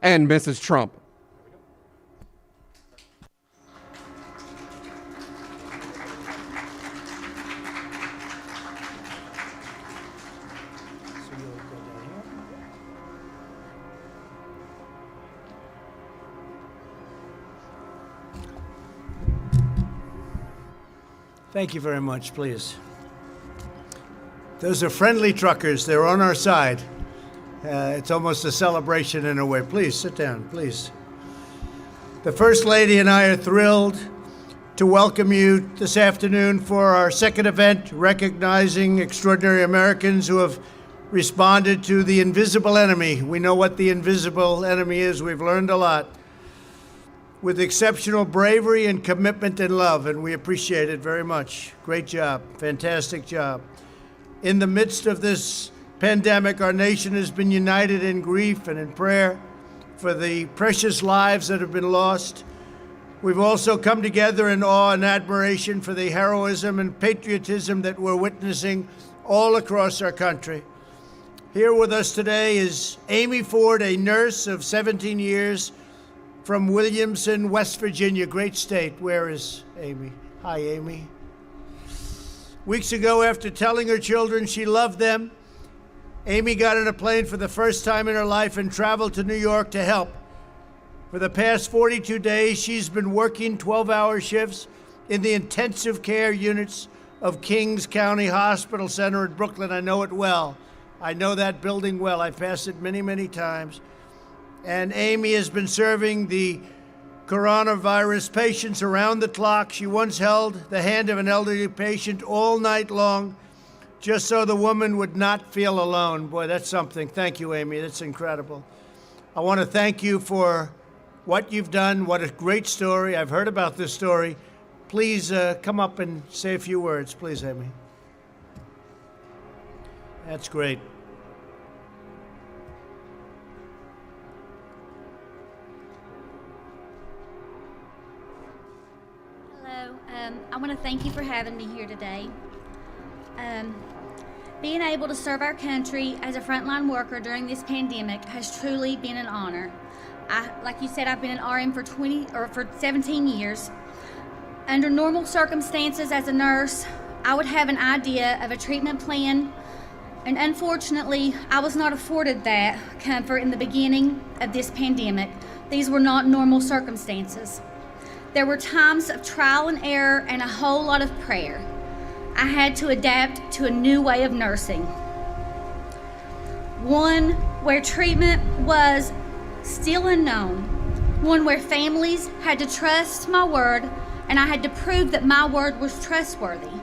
and Mrs. Trump. Thank you very much, please. Those are friendly truckers. They're on our side. It's almost a celebration in a way. Please, sit down, please. The First Lady and I are thrilled to welcome you this afternoon for our second event, recognizing extraordinary Americans who have responded to the invisible enemy. We know what the invisible enemy is. We've learned a lot. With exceptional bravery and commitment and love, and we appreciate it very much. Great job, fantastic job. In the midst of this pandemic, our nation has been united in grief and in prayer for the precious lives that have been lost. We've also come together in awe and admiration for the heroism and patriotism that we're witnessing all across our country. Here with us today is Amy Ford, a nurse of 17 years, from Williamson, West Virginia, great state. Where is Amy? Hi, Amy. Weeks ago, after telling her children she loved them, Amy got on a plane for the first time in her life and traveled to New York to help. For the past 42 days, she's been working 12-hour shifts in the intensive care units of Kings County Hospital Center in Brooklyn. I know it well. I know that building well. I've passed it many, many times. And Amy has been serving the coronavirus patients around the clock. She once held the hand of an elderly patient all night long, just so the woman would not feel alone. Boy, that's something. Thank you, Amy. That's incredible. I want to thank you for what you've done. What a great story. I've heard about this story. Please come up and say a few words, please, Amy. That's great. I want to thank you for having me here today. Being able to serve our country as a frontline worker during this pandemic has truly been an honor. Like you said, I've been an RN for 17 years. Under normal circumstances as a nurse, I would have an idea of a treatment plan, and unfortunately, I was not afforded that comfort in the beginning of this pandemic. These were not normal circumstances. There were times of trial and error and a whole lot of prayer. I had to adapt to a new way of nursing. One where treatment was still unknown. One where families had to trust my word and I had to prove that my word was trustworthy.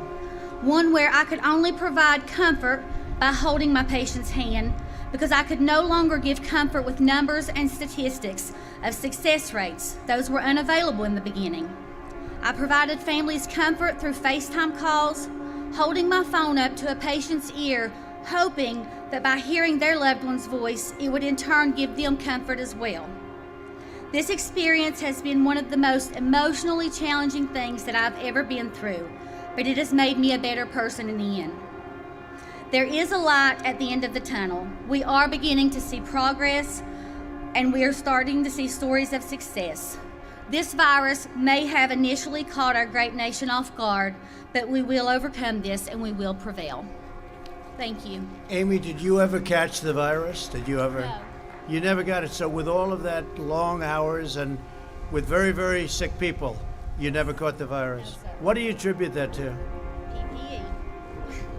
One where I could only provide comfort by holding my patient's hand, because I could no longer give comfort with numbers and statistics of success rates. Those were unavailable in the beginning. I provided families comfort through FaceTime calls, holding my phone up to a patient's ear, hoping that by hearing their loved one's voice, it would in turn give them comfort as well. This experience has been one of the most emotionally challenging things that I've ever been through, but it has made me a better person in the end. There is a light at the end of the tunnel. We are beginning to see progress, and we are starting to see stories of success. This virus may have initially caught our great nation off guard, but we will overcome this and we will prevail. Thank you. Amy, did you ever catch the virus? Did you ever? No. You never got it. So with all of that long hours and with very, very sick people, you never caught the virus. No, sir. What do you attribute that to? PPE.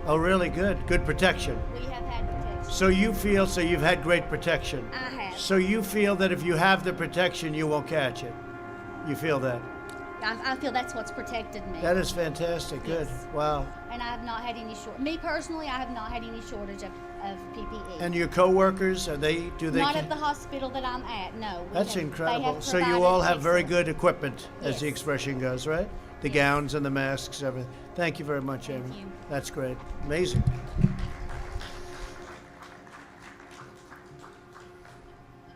Oh, really? Good. Good protection. We have had protection. So you feel, so you've had great protection. I have. So you feel that if you have the protection, you won't catch it. You feel that? I feel that's what's protected me. That is fantastic. Good. Yes. Wow. And I have not had any me personally, I have not had any shortage of PPE. And your coworkers, do they? Not at the hospital that I'm at, no. That's they incredible. have So you provided all have very excellent- good equipment, as the Yes. expression goes, right? The Yes. gowns and the masks, everything. Thank you very much, Thank Amy. you. That's great. Amazing.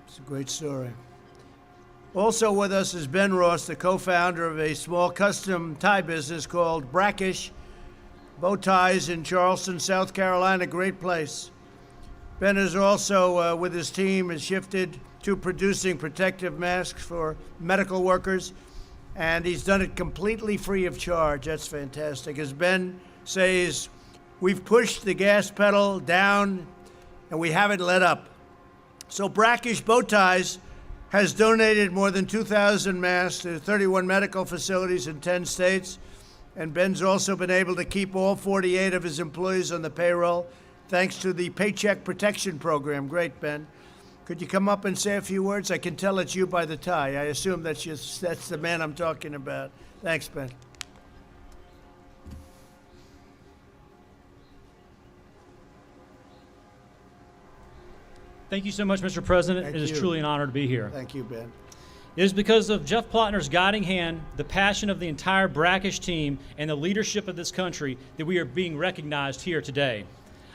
It's a great story. Also with us is Ben Ross, the co-founder of a small custom tie business called Brackish Bow Ties in Charleston, South Carolina. Great place. Ben is also, with his team, has shifted to producing protective masks for medical workers, and he's done it completely free of charge. That's fantastic. As Ben says, we've pushed the gas pedal down and we haven't let up. So Brackish Bow Ties has donated more than 2,000 masks to 31 medical facilities in 10 states. And Ben's also been able to keep all 48 of his employees on the payroll thanks to the Paycheck Protection Program. Great, Ben. Could you come up and say a few words? I can tell it's you by the tie. I assume that's the man I'm talking about. Thanks, Ben. Thank you so much, Mr. President. Thank It is you. truly an honor to be here. Thank you, Ben. It is because of Jeff Plotner's guiding hand, the passion of the entire Brackish team, and the leadership of this country that we are being recognized here today.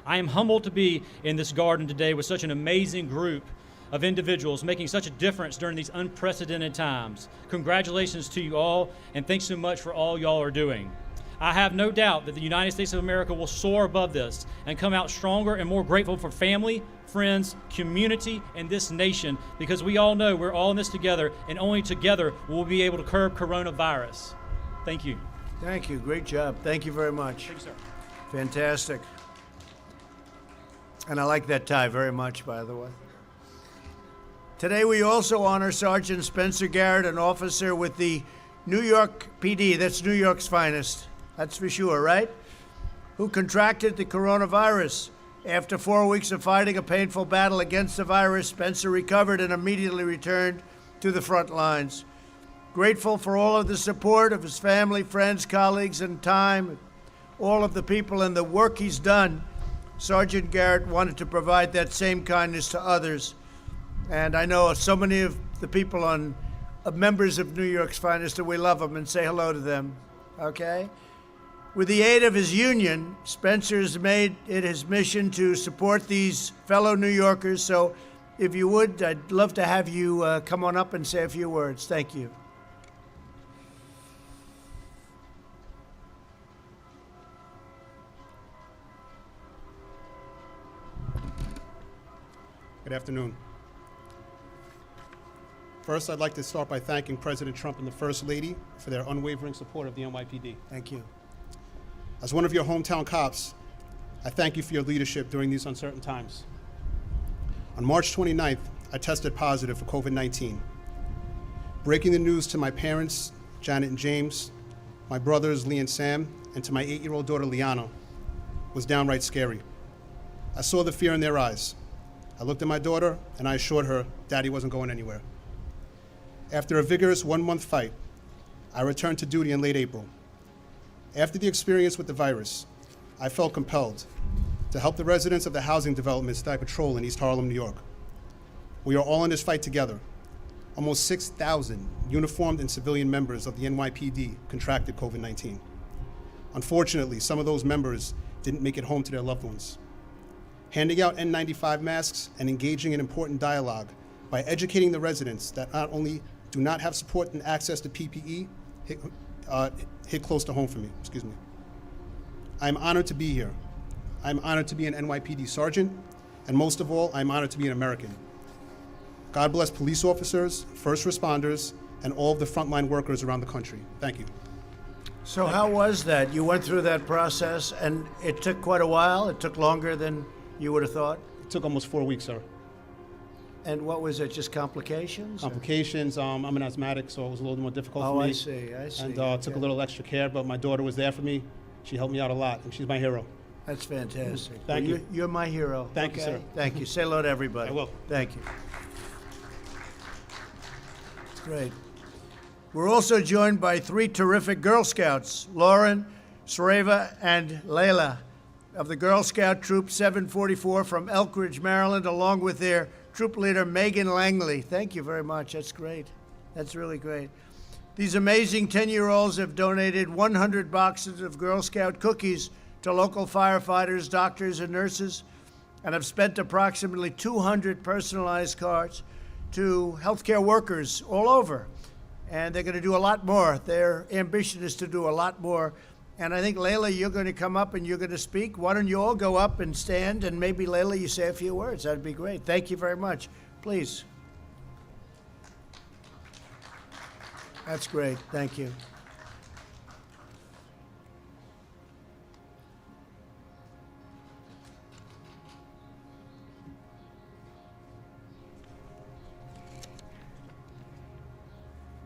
I am humbled to be in this garden today with such an amazing group of individuals making such a difference during these unprecedented times. Congratulations to you all, and thanks so much for all y'all are doing. I have no doubt that the United States of America will soar above this and come out stronger and more grateful for family, friends, community, and this nation, because we all know we're all in this together, and only together will we be able to curb coronavirus. Thank you. Thank you. Great job. Thank you very much. Thank you, sir. Fantastic. And I like that tie very much, by the way. Today we also honor Sergeant Spencer Garrett, an officer with the New York PD, that's New York's finest, that's for sure, right? Who contracted the coronavirus. After 4 weeks of fighting a painful battle against the virus, Spencer recovered and immediately returned to the front lines. Grateful for all of the support of his family, friends, colleagues, and time, all of the people and the work he's done, Sergeant Garrett wanted to provide that same kindness to others. And I know so many of the people members of New York's finest, that we love them and say hello to them, okay? With the aid of his union, Spencer's made it his mission to support these fellow New Yorkers. So if you would, I'd love to have you come on up and say a few words. Thank you. Good afternoon. First, I'd like to start by thanking President Trump and the First Lady for their unwavering support of the NYPD. Thank you. As one of your hometown cops, I thank you for your leadership during these uncertain times. On March 29th, I tested positive for COVID-19. Breaking the news to my parents, Janet and James, my brothers, Lee and Sam, and to my 8-year-old daughter, Liana, was downright scary. I saw the fear in their eyes. I looked at my daughter and I assured her Daddy wasn't going anywhere. After a vigorous 1-month fight, I returned to duty in late April. After the experience with the virus, I felt compelled to help the residents of the housing developments that I patrol in East Harlem, New York. We are all in this fight together. Almost 6,000 uniformed and civilian members of the NYPD contracted COVID-19. Unfortunately, some of those members didn't make it home to their loved ones. Handing out N95 masks and engaging in important dialogue by educating the residents that not only do not have support and access to PPE hit close to home for me, I'm honored to be here. I'm honored to be an NYPD sergeant, and most of all, I'm honored to be an American. God bless police officers, first responders, and all of the frontline workers around the country. Thank you. So how was that? You went through that process, and it took quite a while? It took longer than you would have thought? It took almost 4 weeks, sir. And what was it, just complications? Complications, I'm an asthmatic, so it was a little more difficult for me. Oh, I see. And took a Okay. little extra care, but my daughter was there for me. She helped me out a lot, and she's my hero. That's fantastic. Thank Well, you. You're my hero. Thank you, okay? sir. Thank you. Say hello to everybody. I will. Thank you. Great. We're also joined by 3 terrific Girl Scouts, Lauren, Sareva, and Layla of the Girl Scout Troop 744 from Elk Ridge, Maryland, along with their troop leader, Megan Langley. Thank you very much. That's great. That's really great. These amazing 10-year-olds have donated 100 boxes of Girl Scout cookies to local firefighters, doctors, and nurses, and have spent approximately 200 personalized cards to healthcare workers all over. And they're going to do a lot more. Their ambition is to do a lot more. And I think, Layla, you're going to come up and you're going to speak. Why don't you all go up and stand, and maybe, Layla, you say a few words. That'd be great. Thank you very much. Please. That's great. Thank you.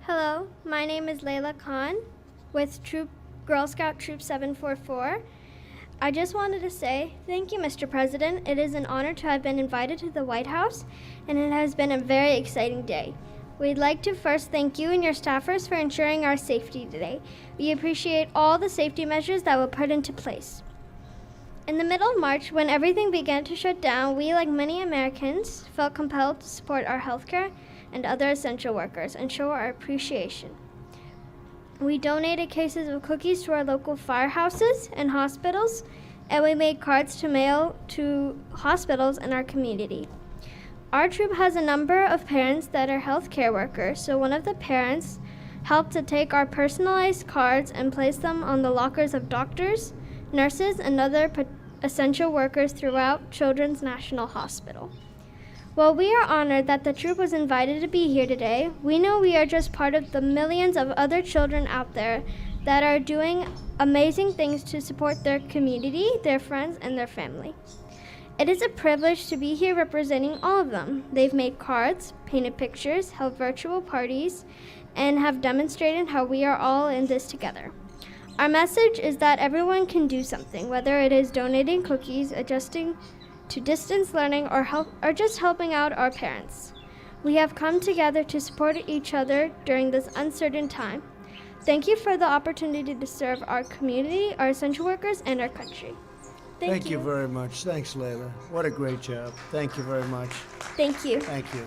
Hello, my name is Layla Khan with Girl Scout Troop 744. I just wanted to say thank you, Mr. President. It is an honor to have been invited to the White House, and it has been a very exciting day. We'd like to first thank you and your staffers for ensuring our safety today. We appreciate all the safety measures that were put into place. In the middle of March, when everything began to shut down, we, like many Americans, felt compelled to support our healthcare and other essential workers and show our appreciation. We donated cases of cookies to our local firehouses and hospitals, and we made cards to mail to hospitals in our community. Our troop has a number of parents that are healthcare workers, so one of the parents helped to take our personalized cards and place them on the lockers of doctors, nurses, and other essential workers throughout Children's National Hospital. While we are honored that the troop was invited to be here today, we know we are just part of the millions of other children out there that are doing amazing things to support their community, their friends, and their family. It is a privilege to be here representing all of them. They've made cards, painted pictures, held virtual parties, and have demonstrated how we are all in this together. Our message is that everyone can do something, whether it is donating cookies, adjusting to distance learning, or just helping out our parents. We have come together to support each other during this uncertain time. Thank you for the opportunity to serve our community, our essential workers, and our country. Thank you very much. Thanks, Layla. What a great job. Thank you very much. Thank you. Thank you.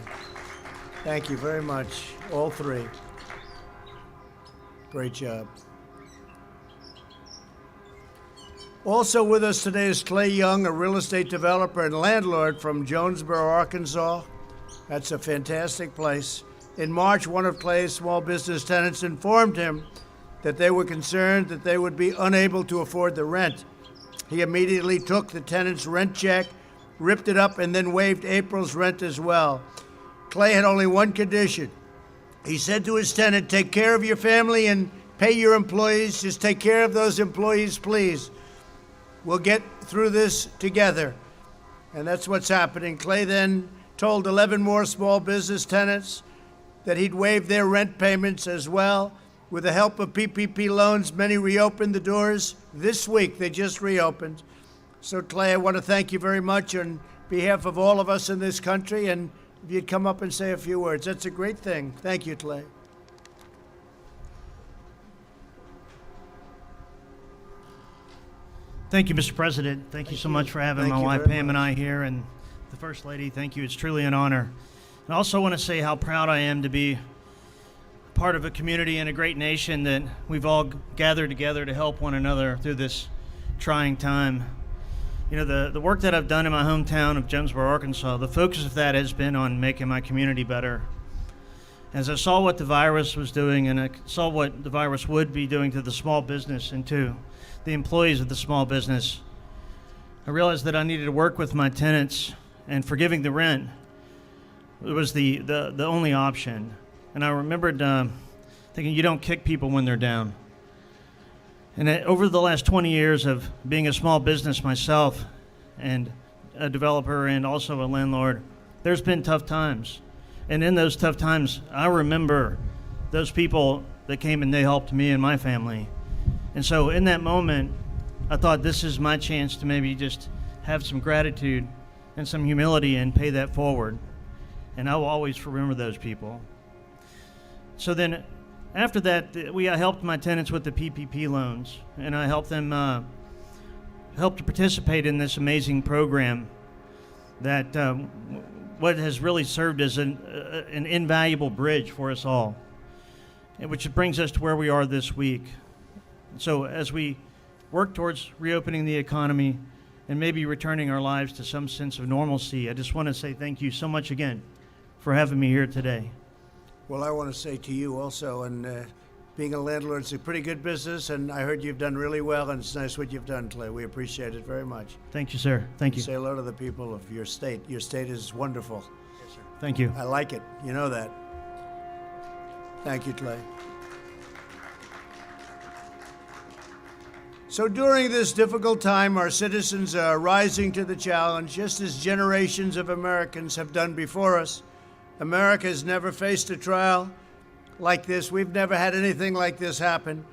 Thank you very much, all three. Great job. Also with us today is Clay Young, a real estate developer and landlord from Jonesboro, Arkansas. That's a fantastic place. In March, one of Clay's small business tenants informed him that they were concerned that they would be unable to afford the rent. He immediately took the tenant's rent check, ripped it up, and then waived April's rent as well. Clay had only one condition. He said to his tenant, "Take care of your family and pay your employees. Just take care of those employees, please. We'll get through this together." And that's what's happening. Clay then told 11 more small business tenants that he'd waive their rent payments as well. With the help of PPP loans, many reopened the doors this week. They just reopened. So, Clay, I want to thank you very much on behalf of all of us in this country. And if you'd come up and say a few words, that's a great thing. Thank you, Clay. Thank you, Mr. President. Thank you so much for having Thank my you wife very Pam and I here, and the First Lady. Thank you. It's truly an honor. And I also want to say how proud I am to be part of a community and a great nation that we've all gathered together to help one another through this trying time. You know, the work that I've done in my hometown of Jonesboro, Arkansas, the focus of that has been on making my community better. As I saw what the virus was doing, and I saw what the virus would be doing to the small business and to the employees of the small business, I realized that I needed to work with my tenants, and forgiving the rent was the only option. And I remembered thinking, you don't kick people when they're down. And over the last 20 years of being a small business myself and a developer and also a landlord, there's been tough times. And in those tough times, I remember those people that came and they helped me and my family. And so in that moment, I thought this is my chance to maybe just have some gratitude and some humility and pay that forward. And I will always remember those people. So then after that, I helped my tenants with the PPP loans, and I helped them help to participate in this amazing program that what has really served as an invaluable bridge for us all, which brings us to where we are this week. So as we work towards reopening the economy and maybe returning our lives to some sense of normalcy, I just want to say thank you so much again for having me here today. Well, I want to say to you also, and being a landlord, it's a pretty good business, and I heard you've done really well, and it's nice what you've done, Clay. We appreciate it very much. Thank you, sir. Thank you. Say hello to the people of your state. Your state is wonderful. Thank you. I like it. You know that. Thank you, Clay. So during this difficult time, our citizens are rising to the challenge, just as generations of Americans have done before us. America has never faced a trial like this. We've never had anything like this happen.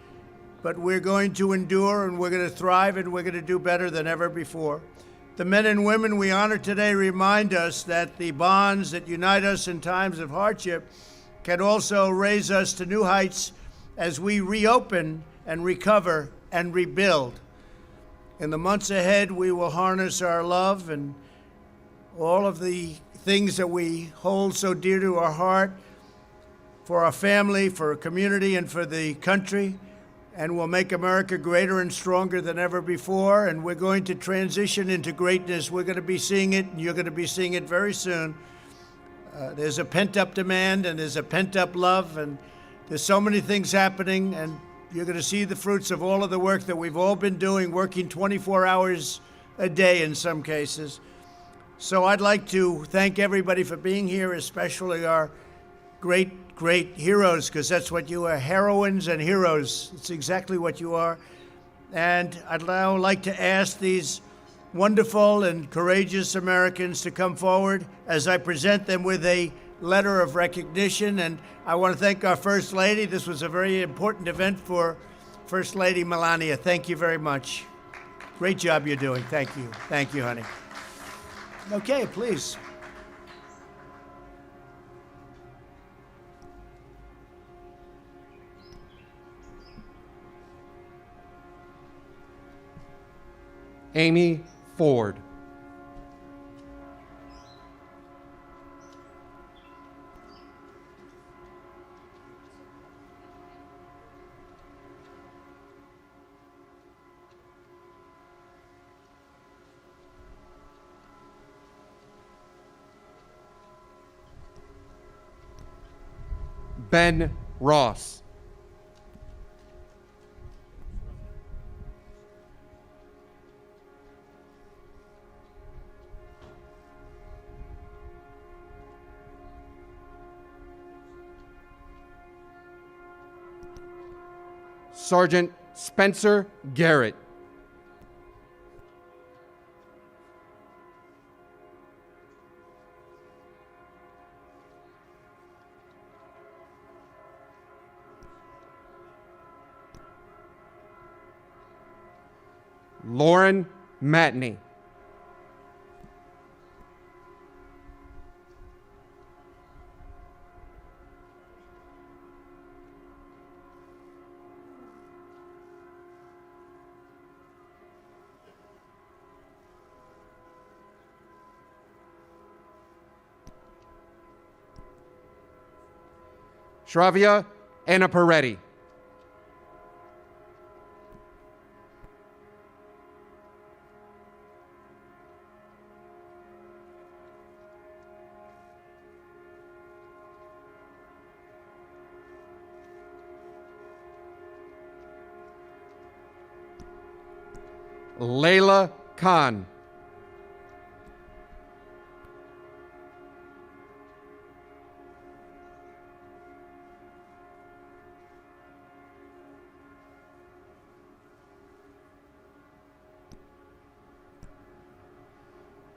But we're going to endure, and we're going to thrive, and we're going to do better than ever before. The men and women we honor today remind us that the bonds that unite us in times of hardship can also raise us to new heights as we reopen and recover and rebuild. In the months ahead, we will harness our love and all of the things that we hold so dear to our heart for our family, for our community, and for the country. And we'll make America greater and stronger than ever before. And we're going to transition into greatness. We're going to be seeing it, and you're going to be seeing it very soon. There's a pent-up demand, and there's a pent-up love, and there's so many things happening, and you're going to see the fruits of all of the work that we've all been doing, working 24 hours a day in some cases. So I'd like to thank everybody for being here, especially our great heroes, because that's what you are, heroines and heroes. It's exactly what you are. And I'd now like to ask these wonderful and courageous Americans to come forward as I present them with a letter of recognition. And I want to thank our First Lady. This was a very important event for First Lady Melania. Thank you very much. Great job you're doing. Thank you. Thank you, honey. Okay, please. Amy Ford. Ben Ross. Sergeant Spencer Garrett. Lauren Matney. Shravia Anna Peretti. Layla Khan.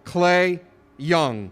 Clay Young.